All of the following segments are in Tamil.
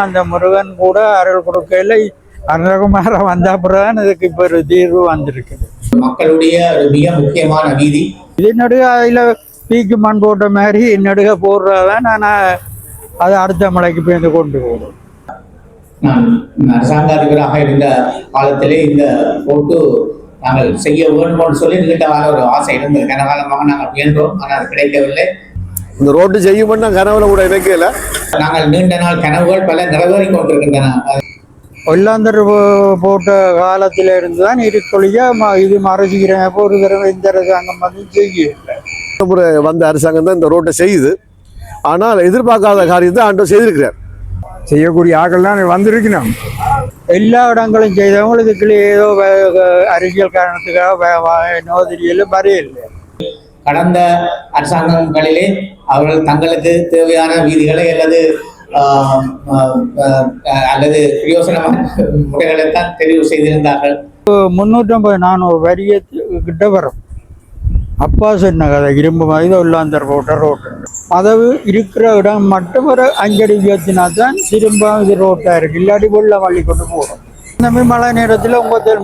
அந்த முருகன் கூட அருள் கொடுக்கல. அருணகுமார வந்த அப்புறம் இதுக்கு இப்போ ஒரு தீர்வு வந்திருக்குது. மக்களுடைய மிக முக்கியமான வீதி இது நடுக அதில் பீக்கு மண் போட்ட மாதிரி நடுக போடுறதான் நான் அதை அடுத்த மலைக்கு போய் கொண்டு போடுறோம். நான் அரசாங்க அதிபராக இருந்த காலத்திலே இந்த போட்டு நாங்கள் செய்ய வேண்டும் சொல்லி நீண்டவான ஒரு ஆசை இருந்தது. கனகாலமாக நாங்கள் முயன்றோம், ஆனால் அது கிடைக்கவில்லை. இந்த ரோட்டு செய்யும் கனவுல கூட இணைக்கல. நாங்கள் நீண்ட நாள் கனவுகள் பல நிறைவேறி கொண்டிருக்கின்றன. ஒல்லாந்தர் போட்ட காலத்தில இருந்து தான் இருக்கொழியா இது மறைச்சிக்கிறேன். ஒரு தடவை இந்த அரசாங்கம் வந்து செய்யல. வந்த அரசாங்கம் தான் இந்த ரோட்டை செய்யுது. ஆனால் எதிர்பார்க்காத காரியத்தை ஆண்டு செய்திருக்கிறார். செய்யக்கூடிய ஆக்கள் தான் வந்திருக்கணும். எல்லா இடங்களும் செய்தவங்களும் இதுக்குள்ளே ஏதோ அரசியல் காரணத்துக்காக நோதரியலும் வரையில்லை. கடந்த அரசாங்கங்களிலே அவர்கள் தங்களுக்கு தேவையான வீதிகளை அல்லது பிரயோசனமான முறைகளை தான் தெரிவு செய்திருந்தார்கள். 350-400 வரிய கிட்ட வரும். அப்பா சொன்ன கதை இரும்பு மாதிரி உள்ளாந்தர் போட்ட ரோட்டு அதவு இருக்கிற இடம் மட்டும் ஒரு 5 அடி உயர்த்தினா தான் திரும்ப இது ரோட்டாக இருக்கு. இல்லாட்டி வெள்ள வள்ளி கொண்டு போகிறோம். இந்த மாதிரி மழை நேரத்தில்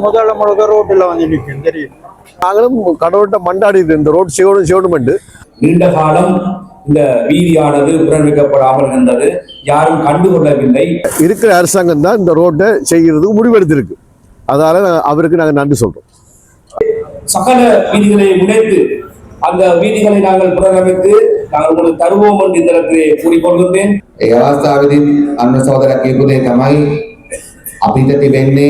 முதல்ல முழுக்க ரோட்டில் வந்து நிற்கும் தெரியும். நாங்களும் கடவுள்கிட்ட மண்டாடி இந்த ரோட் செய்யணும். நீண்ட காலம் இந்த வீதியானது புறநிற்கப்படாமல் இருந்தது. யாரும் கண்டுகொள்ளவில்லை. இருக்கிற அரசாங்கம் தான் இந்த ரோட்டை செய்கிறதுக்கு முடிவெடுத்திருக்கு. அதனால அவருக்கு நாங்கள் நன்றி சொல்றோம். சகல வீதிகளை முனைத்து அந்த வீதிகளை நாங்கள் புனரமைத்து நாங்கள் உங்களுக்கு தருவோம் என்று இந்த இடத்திலே கூறிக்கொள்கின்றேன். ඒ අවස්ථාවේදී අන්න සහෝදරයා කියපු දේ තමයි අපිට තිබෙන්නේ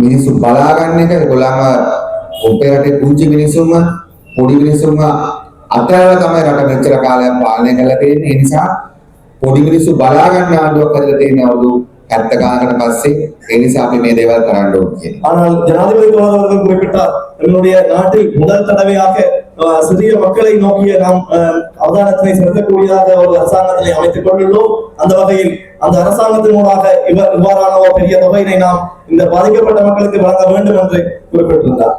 මිනිස්සු බලා ගන්න එක. ඒගොල්ලන්ව ඔපේ රටේ කුංචි මිනිස්සුම පොඩි මිනිස්සුම අතරව තමයි රට මෙච්චර කාලයක් පාලනය කරලා තියෙන්නේ. ඒ නිසා පොඩි මිනිස්සු බලා ගන්න ආණ්ඩුවක් හදලා තියෙන අවුරුදු 70 ගානකට පස්සේ ඒ නිසා අපි මේ දේවල් කරන්න ඕනේ කියන්නේ. ஆனால் ஜனாதிபதி அவர்கள் குறிப்பிட்டார், என்னுடைய நாட்டில் முதல் தடவையாக சிறிய மக்களை நோக்கிய நாம் அவதானத்தினை செலுத்தக்கூடியதாக ஒரு அரசாங்கத்தினை அமைத்துக் கொண்டுள்ளோம். அந்த வகையில் அந்த அரசாங்கத்தினூடாக இவ்வாறான ஒரு பெரிய தொகையினை நாம் இந்த பாதிக்கப்பட்ட மக்களுக்கு வழங்க வேண்டும் என்று குறிப்பிட்டிருந்தார்.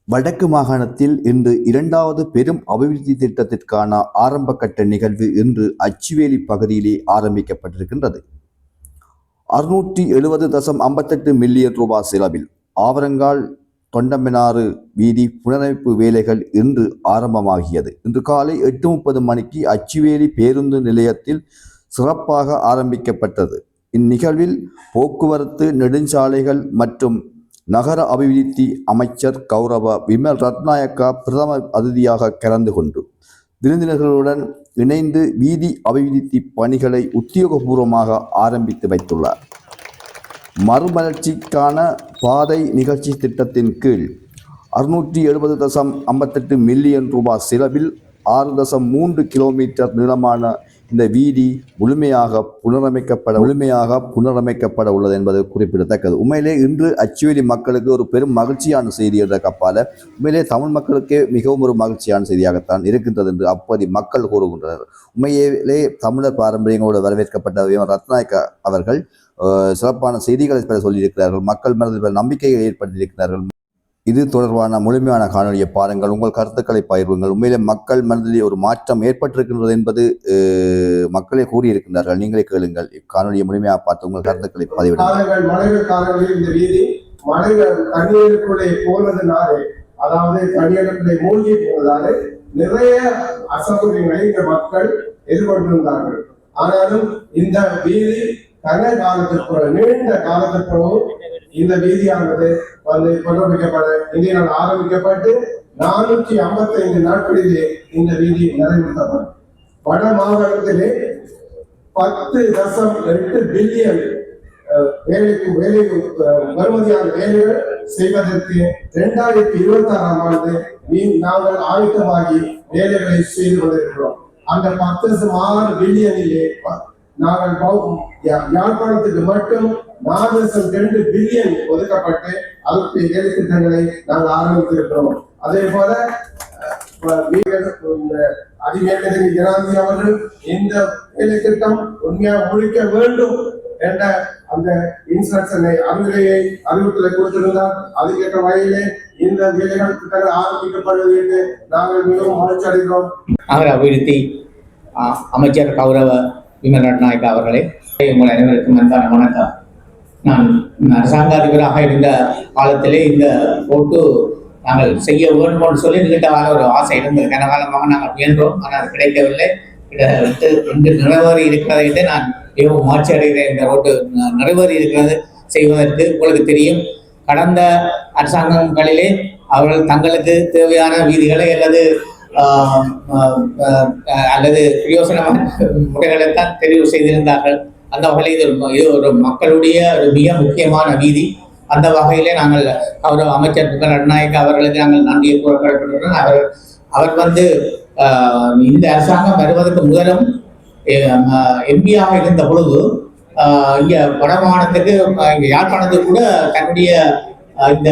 வடக்கு மாகாணத்தில் இன்று 2வது பெரும் அபிவிருத்தி திட்டத்திற்கான ஆரம்ப கட்ட நிகழ்வு இன்று அச்சுவேலி பகுதியிலே ஆரம்பிக்கப்பட்டிருக்கின்றது. 670.58 மில்லியன் ரூபாய் செலவில் ஆவரங்கால் தொண்டமெனாறு வீதி புனரமைப்பு வேலைகள் இன்று ஆரம்பமாகியது. இன்று காலை 8:30 மணிக்கு அச்சுவேலி பேருந்து நிலையத்தில் சிறப்பாக ஆரம்பிக்கப்பட்டது. இந்நிகழ்வில் போக்குவரத்து, நெடுஞ்சாலைகள் மற்றும் நகர அபிவிருத்தி அமைச்சர் கௌரவ விமல் ரத்நாயக்கா பிரதம அதிதியாக கலந்து கொண்டு விருந்தினர்களுடன் இணைந்து வீதி அபிவிருத்தி பணிகளை உத்தியோகபூர்வமாக ஆரம்பித்து வைத்துள்ளார். மறுமலர்ச்சிக்கான பாதை நிகழ்ச்சி திட்டத்தின் கீழ் 670.58 மில்லியன் ரூபாய் செலவில் 6.3 கிலோமீட்டர் நீளமான இந்த வீதி முழுமையாக புனரமைக்கப்பட உள்ளது என்பது குறிப்பிடத்தக்கது. உண்மையிலே இன்று அச்சுவேலி மக்களுக்கு ஒரு பெரும் மகிழ்ச்சியான செய்தி என்ற கப்பால உண்மையிலே தமிழ் மக்களுக்கே மிகவும் ஒரு மகிழ்ச்சியான செய்தியாகத்தான் இருக்கின்றது என்று அப்போது மக்கள் கூறுகின்றனர். உண்மையிலே தமிழர் பாரம்பரியங்களோடு வரவேற்கப்பட்ட ரத்நாயக்கா அவர்கள் சிறப்பான செய்திகளை பல சொல்லியிருக்கிறார்கள். மக்கள் மனதில் நம்பிக்கையை ஏற்படுத்தியிருக்கிறார்கள். இது தொடர்பான முழுமையான காணொலியை பாருங்கள், உங்கள் கருத்துக்களை பகிர்வுங்கள். உண்மையிலே மக்கள் மனதிலே ஒரு மாற்றம் ஏற்பட்டிருக்கின்றது என்பது மக்களே கூறியிருக்கின்றார்கள். நீங்களே கேளுங்கள், காணொலியை முழுமையாக பார்த்து உங்கள் கருத்துக்களை பதிவிடுங்கள். மழைக்காலங்களில் இந்த வீதி மழைகள் தண்ணீருக்குள்ளே போனதுனாலே, அதாவது தண்ணீருக்குள்ளே மூழ்கி போனதாலே நிறைய அசௌகரியங்களை இந்த மக்கள் எதிர்கொண்டிருந்தார்கள். ஆனாலும் இந்த வீதி நீண்ட காலத்திற்கு இந்த வீதியானது வந்து இந்திய நாள் ஆரம்பிக்கப்பட்டு 455 நாட்களிலே இந்த வீதி நிறைவேற்றப்படும். வட மாகாணத்திலே 10.8 பில்லியன் வருமதியான வேலைகள் செய்வதற்கு 2026ஆம் ஆண்டு நாங்கள் ஆயத்தமாகி வேலைகளை செய்து கொண்டிருக்கிறோம். அந்த 10.6 பில்லியனிலே நாங்கள் யாழ்ப்பாணத்துக்கு மட்டும் 4.2 பில்லியன் ஒதுக்கப்பட்டு அதற்கு வேலை திட்டங்களை நாங்கள் ஆரம்பித்திருக்கிறோம். அதே போல அதிவேக ஜனாதிபதி அவர்கள் இந்த வேலை திட்டம் உண்மையாக ஒழிக்க வேண்டும் என்ற அந்த இன்ஸ்ட்ரக்ஷனை அறிவித்தலை கொடுத்திருந்தார். அதுக்கேற்ற வகையிலே இந்த வேலைகள் திட்டங்கள் ஆரம்பிக்கப்படுவது என்று நாங்கள் மிகவும் மகிழ்ச்சி அடைகிறோம். அபிவிருத்தி அமைச்சர் கௌரவ விமல் ரட்நாயக் அவர்களே, உங்கள் அனைவருக்கும் அன்பான வணக்கம். நான் அரசாங்க அதிபராக இருந்த காலத்திலே இந்த போட்டு நாங்கள் செய்ய வேண்டும் என்று சொல்லி நீண்டகால ஒரு ஆசை இருந்தது. கனகாலமாக நாங்கள் முயன்றோம், ஆனால் அது கிடைக்கவில்லை. இன்று நிறைவேறி இருக்கிறதை விட நான் மிகவும் மாற்றி அடைகிறேன். இந்த ரோட்டு நிறைவேறி இருக்கிறது செய்வதற்கு. உங்களுக்கு தெரியும், கடந்த அரசாங்கங்களிலே அவர்கள் தங்களுக்கு தேவையான வீதிகளை அல்லது பிரயோசனமான முறைகளைத்தான் தெரிவு செய்திருந்தார்கள். அந்த வகையில் இது ஒரு மக்களுடைய ஒரு மிக முக்கியமான வீதி. அந்த வகையிலே நாங்கள் அமைச்சர் விமல் ரட்நாயக் அவர்களுக்கு நாங்கள் நன்றியை கூறப்படுகிறோம். அவர் இந்த அரசாங்கம் வருவதற்கு முதலும் எம்பியாக இருந்த பொழுது இங்க வடமாகாணத்துக்கு இங்க யாழ்ப்பாணத்துக்கு கூட தன்னுடைய இந்த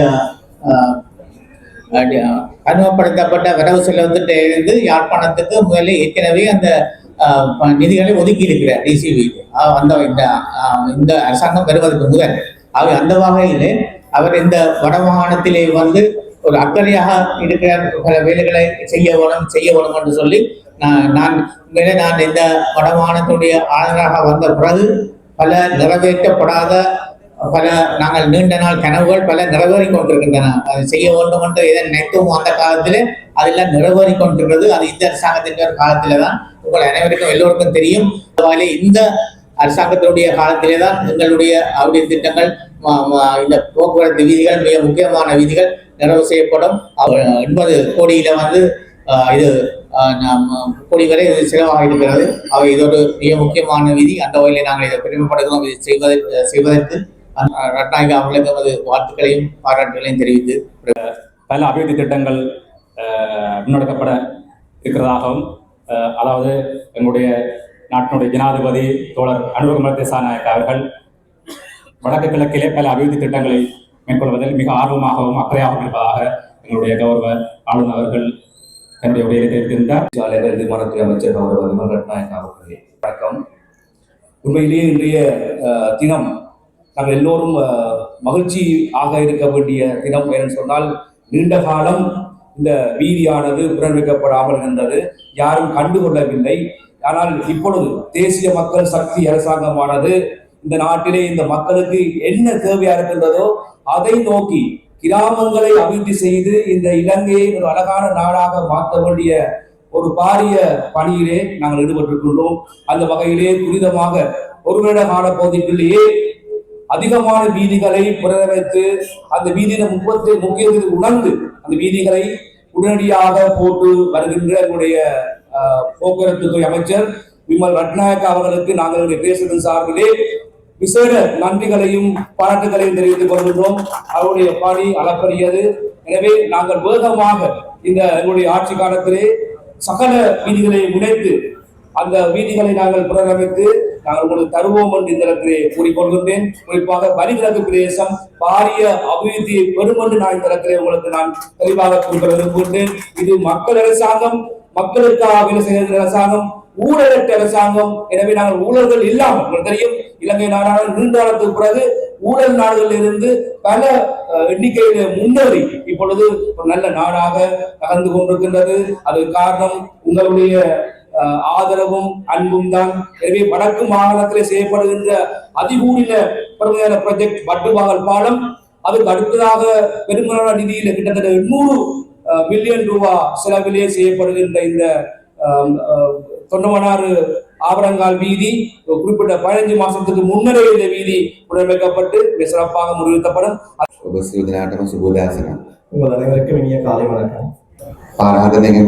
அறிமுகப்படுத்தப்பட்ட வரவு செலவுத்திட்ட இருந்து யாழ்ப்பாணத்துக்கு முதல்ல ஏற்கனவே அந்த நிதிகளை ஒதுக்கி இருக்கிறார் டிசிபி இந்த அரசாங்கம் வருவதற்கு முதல். அந்த வகையிலே அவர் இந்த வடமாகாணத்திலே ஒரு அக்கறையாக இருக்கிற பல வேலைகளை செய்ய வேணும் என்று சொல்லி நான் இந்த வடமாகாணத்துடைய ஆளுநராக வந்த பிறகு பல நிறைவேற்றப்படாத நாங்கள் நீண்ட நாள் கனவுகள் பல நிறைவேறி கொண்டிருக்கின்றன. அதை செய்ய வேண்டும் என்று எதை நினைத்தோம் அந்த காலத்திலே அதெல்லாம் நிறைவேறி கொண்டிருக்கிறது. அது இந்த அரசாங்கத்தின் காலத்திலே தான். உங்கள் அனைவருக்கும் எல்லோருக்கும் தெரியும், இந்த அரசாங்கத்தினுடைய காலத்திலே தான் எங்களுடைய அவருடைய திட்டங்கள், இந்த போக்குவரத்து வீதிகள், மிக முக்கியமான வீதிகள் நிறைவு செய்யப்படும். 80 கோடியில இது கோடி வரை இது செலவாக இருக்கிறது. இது ஒரு மிக முக்கியமான வீதி. அந்த வகையிலே நாங்கள் இதை பெருமைப்படுகிறோம். இது செய்வதற்கு ரட்நாயக் அவர்களுக்கு நமது வாழ்த்துக்களையும் பாராட்டுகளையும் தெரிவித்து பல அபிவிருத்தி திட்டங்கள் முன்னெடுக்கப்பட இருக்கிறதாகவும், அதாவது எங்களுடைய நாட்டினுடைய ஜனாதிபதி தோழர் அனுரகுமார திசாநாயக்க அவர்கள் வடக்கு கிழக்கிலே பல அபிவிருத்தி திட்டங்களை மேற்கொள்வதில் மிக ஆர்வமாகவும் அக்கறையாகவும் இருப்பதாக எங்களுடைய கௌரவ ஆளுநர் அவர்கள் தன்னுடைய உரையை தெரிவித்திருந்தார். சாலைகள் நிர்மாணத்துறை அமைச்சர் கௌரவ விமல் ரட்நாயக் அவர்களே, வணக்கம். உண்மையிலேயே இன்றைய தினம் நாங்கள் எல்லோரும் மகிழ்ச்சி ஆக இருக்க வேண்டிய தினம். ஏன்னு சொன்னால், நீண்ட காலம் இந்த வீதியானது புனரமைக்கப்படாமல் இருந்தது, யாரும் கண்டுகொள்ளவில்லை. ஆனால் இப்பொழுது தேசிய மக்கள் சக்தி அரசாங்கமானது இந்த நாட்டிலே இந்த மக்களுக்கு என்ன தேவையா இருக்கின்றதோ அதை நோக்கி கிராமங்களை அபிவிருத்தி செய்து இந்த இலங்கையை ஒரு அழகான நாடாக மாற்ற வேண்டிய ஒரு பாரிய பணியிலே நாங்கள் ஈடுபட்டிருக்கின்றோம். அந்த வகையிலே துரிதமாக ஒரு வருட கால பகுதிக்குள்ளேயே அதிகமான வீதிகளை புனரமைத்து அந்த வீதியின் முக்கியத்துவத்தை உணர்ந்து அந்த வீதிகளை உடனடியாக போட்டு வருகின்ற என்னுடைய போக்குவரத்து துறை அமைச்சர் விமல் ரட்நாயக் அவர்களுக்கு நாங்கள் பேசுவதன் சார்பிலே விசேட நன்றிகளையும் பாராட்டுகளையும் தெரிவித்துக் கொள்கின்றோம். அவருடைய பணி அளப்பரியது. எனவே நாங்கள் வேகமாக இந்த எங்களுடைய ஆட்சி காலத்திலே சகல வீதிகளை முனைத்து அந்த வீதிகளை நாங்கள் புனரமைத்து நாங்கள் உங்களுக்கு தருவோம் என்று இந்த இடத்திலே கூறிக்கொள்கின்றேன். குறிப்பாக வலிகிழக்கு பிரதேசம் பாரிய அபிவிருத்தியை பெறும் என்று நான் இந்த இடத்திலே உங்களுக்கு நான் தெளிவாக குறிப்பிட விரும்புகின்றேன். இது மக்கள் அரசாங்கம், மக்களுக்காக வேலை செய்கிற அரசாங்கம், ஊழலற்ற அரசாங்கம். எனவே நாங்கள் ஊழல்கள் இல்லாமல், உங்களுக்கு தெரியும், இலங்கை நாடான நீண்டகாலத்துக்கு பிறகு ஊழல் நாடுகளில் இருந்து பல எண்ணிக்கையில முன்னேறி இப்பொழுது ஒரு நல்ல நாடாக நகர்ந்து கொண்டிருக்கின்றது. அதற்கு காரணம் உங்களுடைய ஆதரவும் அன்பும் தான். எனவே வடக்கு மாகாணத்திலே செய்யப்படுகின்ற அதிகூடின பிரமுக ப்ராஜெக்ட் வட்டுவாகல் பாலம், அதுக்கு அடுத்ததாக பெருமளவான நிதியில கிட்டத்தட்ட 800 மில்லியன் ரூபாய் செலவிலே செய்யப்படுகின்ற இந்த தொண்டமனாறு ஆபரங்கால் வீதி குறிப்பிட்ட 15 மாசத்துக்கு முன்னரே இந்த வீதி புனரமைக்கப்பட்டு சிறப்பாக முன்னிறுத்தப்படும். உங்கள் அனைவருக்கும் இனிய காலை வணக்கம். பாராட்டுதல்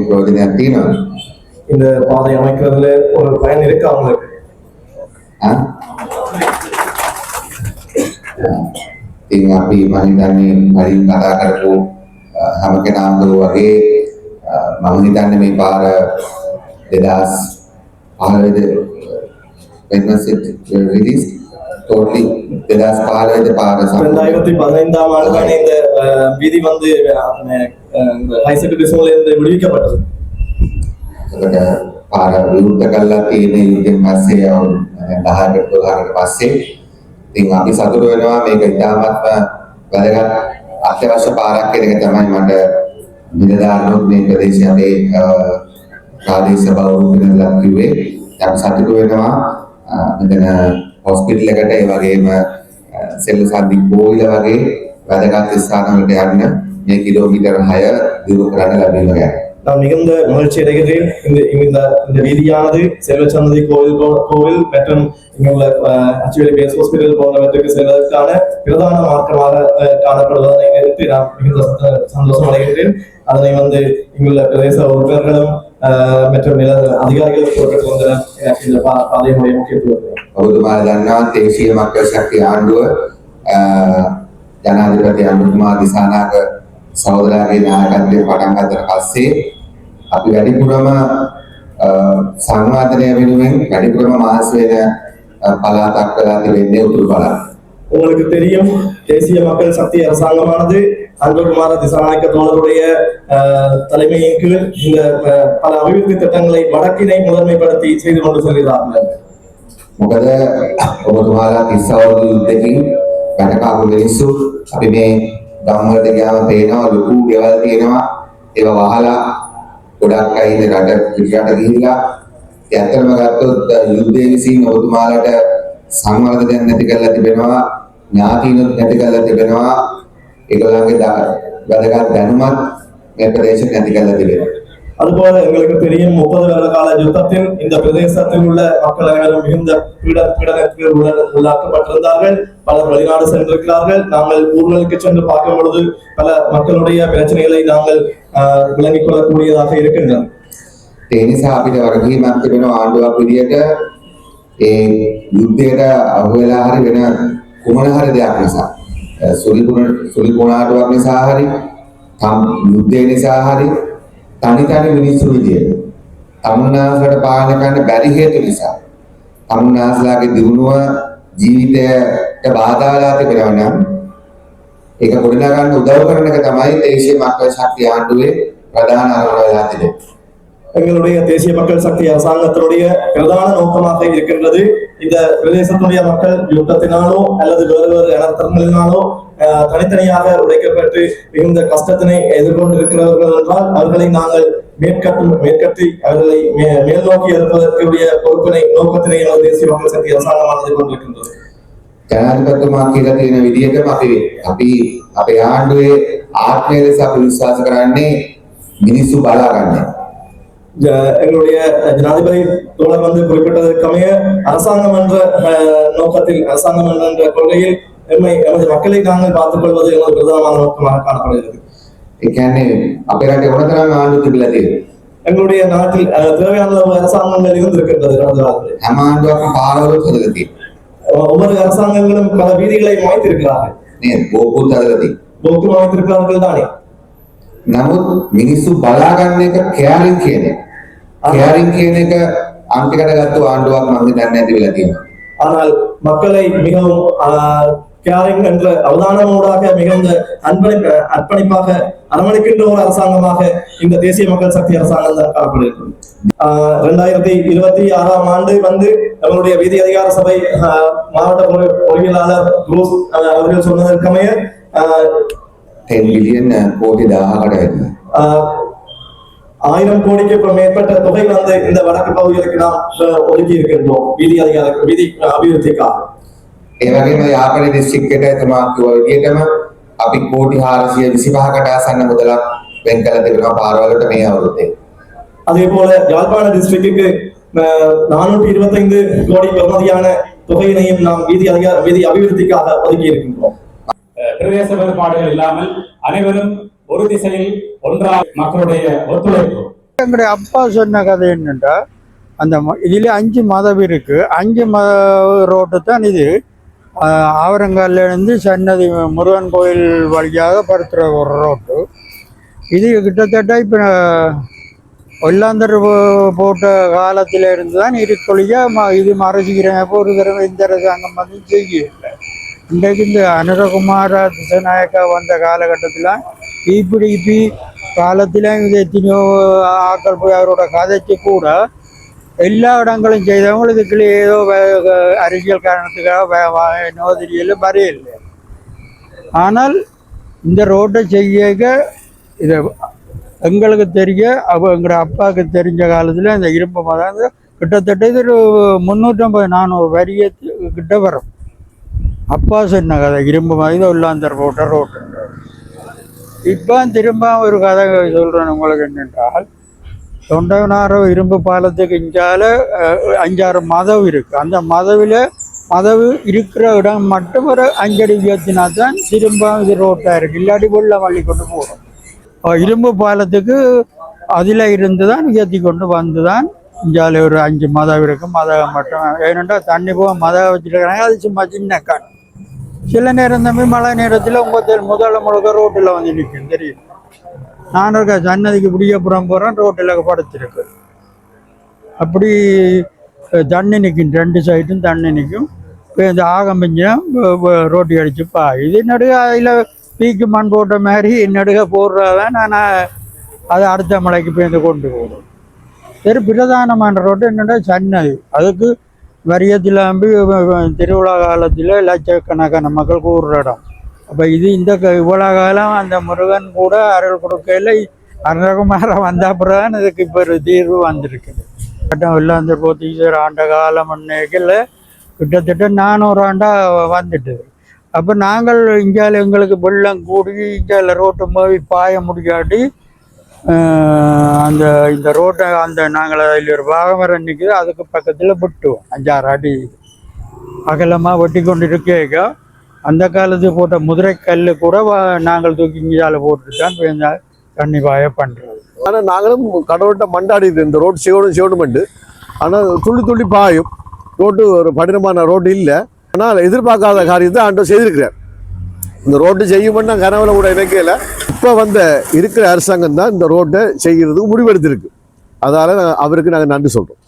இந்த பாதை அமைக்கிறதுல ஒரு பயன் இருக்கு அவங்களுக்கு? ඉතින් අපි මම හිතන්නේ කලින් කතා කරපු හැම කෙනාම වගේ මම හිතන්නේ මේ පාර 2015 when was it released totally 2015 පාර 2015ஆம் ஆண்டு தானே இந்த வீதி ஹைசெட் டிசோல இருந்து விடுவிக்கப்பட்டது. ඒකට පාර විරුද්ධ කළා තියෙන ඉතින් පස්සේ 10කට 12කට පස්සේ ඉතින් අපි සතුටු වෙනවා. මේක ඉතාමත්ම වැදගත් අත්‍යවශ්‍ය පාරක් කියන එක තමයි මට නිලධාරීන් මේ ප්‍රදේශයේ අපේ ප්‍රාදේශීය සභාව උපදිනලා කිව්වේ. අපි සතුටු වෙනවා මෙතන හොස්පිටල් එකට ඒ වගේම සෙල්ල සාධි කෝවිල වගේ වැදගත් ස්ථානවලට යන්න මේ කිලෝමීටර් 6 දියුණු කරන්න ලැබීම ගැන நான் மிகுந்த மகிழ்ச்சி அடைகிறேன். இந்த வீதியானது செல்வச்சன்னதி கோவில் மற்றும் இங்குள்ள அச்சுவேலி பேஸ் ஹாஸ்பிட்டல் போன்றவற்றுக்கு செல்வதற்கான பிரதான மார்க்கமாக காணப்படுவதனை நிறுத்தி நான் மிகுந்த சந்தோஷம் அடைகின்றேன். அதனை இங்குள்ள பிரதேச உறுப்பினர்களும் மற்றும் நில அதிகாரிகளும் போட்டு வந்தனர். எனக்கு இந்த பாதையினுடைய முக்கியத்துவம் ඔබතුමාලා දන්නවා දේශීය මක්කල් ශක්තිය ආණ්ඩුව ජනාධිපති අනුකුමාර දිසානායක සහෝදරයාගේ නායකත්වයෙන් පටන් ගත්තට පස්සේ අපි වැඩිපුරම සංවාදනය වෙනුවෙන් වැඩිපුරම මහන්සි වෙන පළාතක් වෙලා තිබෙන්නේ උතුරු පළාත. உங்களுக்கு தெரியும் தேசிய மக்கள் சக்தி அரசாங்கமானது அன்புகுமார திசாநாயக்க தோழருடைய தலைமையின் கீழ் இந்த பல அபிவிருத்தி திட்டங்களை வடக்கினை முதன்மைப்படுத்தி செய்து கொண்டு செல்கிறார்கள். මොකද ඔබතුමාලා 30 අවුරුදු යුද්ධකින් වැඩකාපු මිනිස්සු අපි මේ ගම්වලට ගියාම පේනවා ලොකු ගෙවල් තියෙනවා ඒවා වහලා ගොඩක් අය ඉන්නේ රට පිටියට ගිහිල්ලා ඒ ඇත්තම ගත්තොත් යුද්ධයේ විසින් ඔබතුමාලට සංවර්ධනයක් නැති කරලා තිබෙනවා ඥාතිනුත් නැති කරලා තිබෙනවා ඒගොල්ලන්ගේ වැදගත් දැනුමත් මේ ප්‍රදේශෙට නැති කරලා තිබෙනවා. அதுபோல எங்களுக்கு தெரியும் 30 வருட கால யுத்தத்தில் இந்த பிரதேசத்தில் உள்ள மக்கள் அனைவரும் மிகுந்த பீடனத்திற்கு உள்ளாக்கப்பட்டிருந்தார்கள். பலர் வெளிநாடு சென்றிருக்கிறார்கள். நாங்கள் ஊர்களுக்கு சென்று பார்க்கும் பொழுது பல மக்களுடைய பிரச்சனைகளை நாங்கள் விளங்கிக் கொள்ளக்கூடியதாக இருக்கின்றன. ඒ නිසා අපිට වගකීමක් තිබෙනවා ආණ්ඩුවක් විදියට ඒ යුද්ධයට අහුවෙලා හරි වෙන කුමන හරි දෙයක් නිසා සුළි පුණාටුවක් නිසා හරි යුද්ධය නිසා හරි තනි මිනිස්සු විදියට තමුන්නාසලට පාලනය කරන්න බැරි හේතු නිසා තමුන්නාසලාගේ දිනුව ජීවිතයට බාධා වෙලා තිබෙනවා නම් ඒක ගොඩනගා ගන්න උදව් කරන එක තමයි දේශීය මක්කල් ශක්තිය ආණ්ඩුවේ ප්‍රධාන අරමුණ වෙලා තිබෙන්නේ. எங்களுடைய தேசிய மக்கள் சக்தி அரசாங்கத்தினுடைய பிரதான நோக்கமாக இருக்கின்றது இந்த பிரதேசத்துடைய மக்கள் யுத்தத்தினாலோ அல்லது வேறு அனர்த்தங்களினாலோ தனித்தனியாக உடைக்கப்பட்டு மிகுந்த கஷ்டத்தினை எதிர்கொண்டிருக்கிறவர்கள் என்றால் அவர்களை நாங்கள் மேற்கட்டி அவர்களை மேல் நோக்கி எழுப்பதற்குரிய பொறுப்பினை நோக்கத்தினை எமது தேசிய மக்கள் சக்தி அரசாங்கமானது கொண்டிருக்கின்றது. ජනාධිපතිතුමා කියලා තියෙන විදිහටම අපි අපේ ආණ්ඩුවේ ආත්මය ලෙස අපි විශ්වාස කරන්නේ මිනිස්සු බලා ගන්න. எங்களுடைய ஜனாதிபதி தோழர் குறிப்பிட்டதற்கமைய அரசாங்கம் என்ற நோக்கத்தில் அரசாங்கம் என்ற கொள்கையில் எமது மக்களை நாங்கள் பார்த்துக் கொள்வது எமது பிரதானமான நோக்கமாக காணப்படுகிறது. ඒ කියන්නේ අපේ රටේ ඕනතරම් ආණ්ඩු තිබිලා තියෙනවා. எங்களுடைய நாட்டில் தேவையான அளவு அரசாங்கங்கள் இருந்திருக்கின்றது கடந்த காலத்தில். හැම ආණ්ඩුවක්ම පාරවල් හදලා තියෙනවා. ஒவ்வொரு அரசாங்கங்களும் பல வீதிகளை அமைத்திருக்கிறார்கள். නේද? බෝකුත් හදලා තියෙනවා. போக்கு அமைத்திருக்கிறார்கள் தானே. නමුත් මිනිස්සු බලා ගන්න එක කෙයාරින් කියන එක. කෙයාරින් කියන එක අන්තිකට ගත්ත ආණ්ඩුවක් මම හිතන්නේ නැති වෙලා තියෙනවා. ஆனால் மக்களை மிகவும் கேரிங் என்ற அவதானமூடாக மிகுந்த அர்ப்பணிப்பாக அரவணைக்கின்ற ஒரு அரசாங்கமாக இந்த தேசிய மக்கள் சக்தி அரசாங்கம் தான் காணப்படுகிறது. 2026ஆம் ஆண்டு நம்மளுடைய வீதி அதிகார சபை மாவட்ட பொறியியலாளர் குரூஸ் அவர்கள் சொன்னதற்கமைய 10 பில்லியன் கோடி දාහකට 1000 கோடிக்கு மேற்பட்ட தொகை இந்த வடக்கு பகுதிகளுக்கு நாம் ஒதுக்கி இருக்கின்றோம் வீதி அபிவிருத்திக்காக. ඒ වගේම යාපනයේ දිස්ත්‍රික්කයට තමා කිව්වා විදිහටම අපි කෝටි 425කට ආසන්න මුදලක් වෙන් කළ තිබෙනවා පාරවලට මේ අවුරුද්දේ. அதே போல யாழ்ப்பாண டிஸ்ட்ரிக்ட்டுக்கு 425 கோடி பெறுமதியான தொகையினையும் நாம் வீதி அபிவிருத்திக்காக ஒதுக்கி இருக்கின்றோம். பிரதேச வேறுபாடுகள் இல்லாமல் அனைவரும் ஒரு திசையில் ஒன்றாக மக்களுடைய ஒத்துழைப்பு. எங்களுடைய அப்பா சொன்ன கதை என்னென்றா அந்த இதில் 5 மதம் இருக்கு. 5 ரோட்டு தான் இது. ஆவரங்காலிலிருந்து சன்னதி முருகன் கோயில் வழியாக படுத்துகிற ஒரு ரோட்டு. இது கிட்டத்தட்ட இப்போ ஒல்லாந்தர் போட்ட காலத்தில் இருந்து தான் இருக்கொழியாக இது மறைச்சிக்கிறேன் ஒரு தடவை இந்த அரசாங்கம் செய்யலை. இன்றைக்கு இந்த அனுரகுமார திசாநாயக்கா வந்த காலகட்டத்தில் இப்படி காலத்தில் இது எத்தனையோ ஆக்கள் போய் அவரோட கதைக்கு கூட எல்லா இடங்களும் செய்தவங்களும் இதுக்குள்ளே ஏதோ அரசியல் காரணத்துக்காக நோதிரியில் வரையில்லை. ஆனால் இந்த ரோட்டை செய்ய இதை எங்களுக்கு தெரிய எங்களோட அப்பாவுக்கு தெரிஞ்ச காலத்தில் இந்த இரும்பு மதம் கிட்டத்தட்ட இது ஒரு 350-400 வரிய கிட்ட வரும். அப்பா சொன்ன கதை இரும்பு இது உள்ளாந்தர் போட்ட ரோட்டு. இப்போ திரும்ப ஒரு கதை சொல்கிறேன் உங்களுக்கு என்னென்றால், தொண்டனாறு இரும்பு பாலத்துக்கு இஞ்சால 5-6 மதவு இருக்குது. அந்த மதவு இருக்கிற இடம் மட்டும் ஒரு 5 அடி உயர்த்தினா தான் திரும்ப இது ரோட்டாக இருக்குது. இல்லாட்டி வெள்ளம் வள்ளி கொண்டு போகிறோம். இரும்பு பாலத்துக்கு அதில் இருந்து தான் உயர்த்தி கொண்டு வந்து தான் இஞ்சால ஒரு 5 மதம் இருக்குது. மதம் மட்டும் ஏனென்றால் தண்ணி போக மதம் வச்சுருக்கிறாங்க. அது சும்மா சின்ன காடு. சில நேரம் தம்பி மழை நேரத்தில் முதல்ல முழுக்க ரோட்டில் வந்து நிற்கும் தெரியும். நான் இருக்க சன்னதிக்கு பிடிக்கப்புறம் போகிறேன், ரோட்டில் படுத்திருக்கு. அப்படி தண்ணி நிற்கும், 2 சைடும் தண்ணி நிற்கும். இப்போ இந்த ஆகம்பிஞ்சும் ரோட்டி அடிச்சுப்பா இது நடுக அதில் பீக்கு மண் போட்ட மாதிரி நடுக போடுறதான் நான் அதை அடுத்த மலைக்கு போய் கொண்டு போகணும். சரி, பிரதானமான ரோட்டு என்னென்னா சன்னதி. அதுக்கு வரியத்தில் திருவிழா காலத்தில் லட்சக்கணக்கான மக்கள் கூடுற இடம். அப்போ இது இந்த இவ்வளோ காலம் அந்த முருகன் கூட அருள் கொடுக்கையில் அருணகுமாரம் வந்த அப்புறம் இதுக்கு இப்போ ஒரு தீர்வு வந்திருக்குது. வெள்ளாந்த போத்தீஸ்வரர் ஆண்ட காலம் அன்னைக்கில் கிட்டத்தட்ட 400 ஆண்டாக வந்துட்டுது. அப்போ நாங்கள் இந்தியாவில் எங்களுக்கு வெள்ளம் கூடி இந்தியாவில் ரோட்டு போய் பாய முடியாட்டி இந்த ரோட்டை நாங்கள் அதில் ஒரு வாகமரம் நிற்குது, அதுக்கு பக்கத்தில் விட்டுவோம். 5-6 அடி அகலமாக வெட்டி கொண்டு இருக்கேங்க. அந்த காலத்து போட்ட முதிரை கல் கூட நாங்கள் தூக்கி இங்கால போட்டுட்டு தான் தண்ணி பாய பண்ணுறது. ஆனால் நாங்களும் கடவுள்கிட்ட மண்டாடிது இந்த ரோடு செய்யணுமெண்டு. ஆனால் துள்ளி பாயும் ரோட்டு ஒரு படினமான ரோடு இல்லை. ஆனால் எதிர்பார்க்காத காரியத்தை ஆண்டு செய்திருக்கிறார். இந்த ரோட்டு செய்யுமென்னு நான் கனவுல கூட நினைக்கல. இப்போ இருக்கிற அரசாங்கம் தான் இந்த ரோட்டை செய்கிறதுக்கு முடிவெடுத்திருக்கு. அதனால் அவருக்கு நாங்கள் நன்றி சொல்கிறோம்.